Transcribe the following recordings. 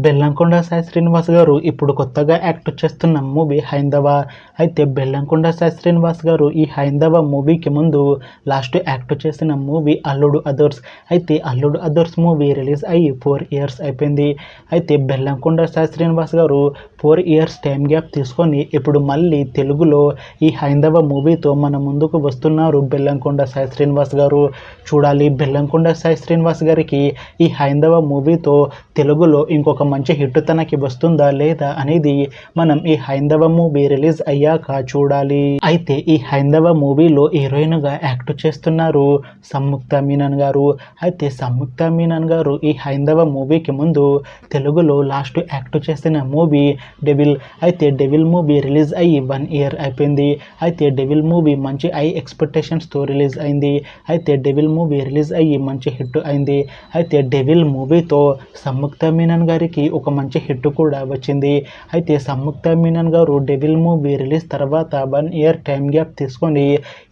బెల్లంకొండ సాయి శ్రీనివాస్ గారు ఇప్పుడు కొత్తగా యాక్ట్ చేస్తున్న మూవీ హైందవ. అయితే బెల్లంకొండ సాయి శ్రీనివాస్ గారు ఈ హైందవ మూవీకి ముందు లాస్ట్ యాక్ట్ చేసిన మూవీ అల్లుడు అదర్స్. అయితే అల్లుడు అదర్స్ మూవీ రిలీజ్ అయ్యి 4 ఇయర్స్ అయిపోయింది. అయితే బెల్లంకొండ సాయి శ్రీనివాస్ గారు 4 ఇయర్స్ టైం గ్యాప్ తీసుకొని ఇప్పుడు మళ్ళీ తెలుగులో ఈ హైందవ మూవీతో మన ముందుకు వస్తున్నారు బెల్లంకొండ సాయి శ్రీనివాస్ గారు. చూడాలి బెల్లంకొండ సాయి శ్రీనివాస్ గారికి ఈ హైందవ మూవీతో తెలుగులో ఇంకొక మంచి హిట్ తనకి వస్తుందా లేదా అనేది మనం ఈ హైందవ మూవీ రిలీజ్ అయ్యాక చూడాలి. అయితే ఈ హైందవ మూవీలో హీరోయిన్ గా యాక్ట్ చేస్తున్నారు సంయుక్త మీనన్ గారు. అయితే సంయుక్త మీనన్ గారు ఈ హైందవ మూవీకి ముందు తెలుగులో లాస్ట్ యాక్ట్ చేసిన మూవీ డెవిల్. అయితే డెవిల్ మూవీ రిలీజ్ అయ్యి 1 ఇయర్ అయిపోయింది. అయితే డెవిల్ మూవీ మంచి హై ఎక్స్పెక్టేషన్స్ తో రిలీజ్ అయింది. అయితే డెవిల్ మూవీ రిలీజ్ అయ్యి మంచి హిట్ అయింది. అయితే డెవిల్ మూవీతో సంయుక్త మీనన్ గారికి ఒక మంచి హిట్ కూడా వచ్చింది. అయితే సంయుక్త మీనన్ గారు డెవిల్ మూవీ రిలీజ్ తర్వాత 1 ఇయర్ టైం గ్యాప్ తీసుకొని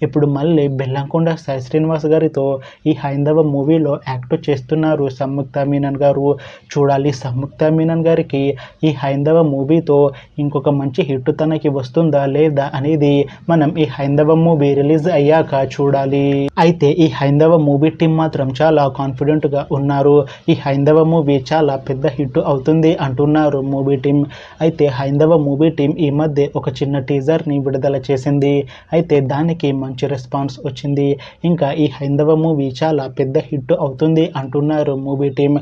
ఇప్పుడు మళ్ళీ బెల్లంకొండ సాయి శ్రీనివాస్ గారితో ఈ హైందవ మూవీలో యాక్ట్ చేస్తున్నారు సంయుక్త మీనన్ గారు. చూడాలి సంయుక్త మీనన్ గారికి ఈ హైందవ మూవీతో ఇంకొక మంచి హిట్ తనకి వస్తుందా లేదా అనేది మనం ఈ హైందవ మూవీ రిలీజ్ అయ్యాక చూడాలి. అయితే ఈ హైందవ మూవీ టీం మాత్రం చాలా కాన్ఫిడెంట్ గా ఉన్నారు. ఈ హైందవ మూవీ చాలా పెద్ద హిట్ అవుతుంది అంటున్నారు మూవీ టీం. అయితే హైందవ మూవీ టీం ఈ మధ్య ఒక చిన్న టీజర్ ని విడుదల చేసింది. అయితే దానికి మంచి రెస్పాన్స్ వచ్చింది. ఇంకా ఈ హైందవ మూవీ చాలా పెద్ద హిట్ అవుతుంది అంటున్నారు మూవీ టీం.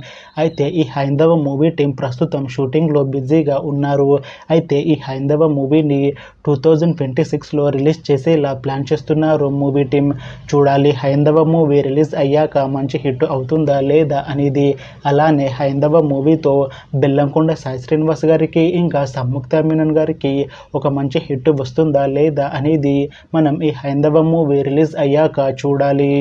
అయితే ఈ హైందవ మూవీ టీం ప్రస్తుతం షూటింగ్ లో బిజీగా ఉన్నారు. అయితే ఈ హైందవ మూవీని 2026లో రిలీజ్ చేసేలా ప్లాన్ చేస్తున్నారు మూవీ టీం. చూడాలి హైందవ మూవీ రిలీజ్ అయ్యాక మంచి హిట్ అవుతుందా లేదా అనేది. అలానే హైందవ మూవీతో బెల్లంకొండ సాయి శ్రీనివాస్ గారికి ఇంకా సంయుక్త మీనన్ గారికి ఒక మంచి హిట్ వస్తుందా లేదా అనేది మనం ఈ హైందవ మూవీ రిలీజ్ అయ్యాక చూడాలి.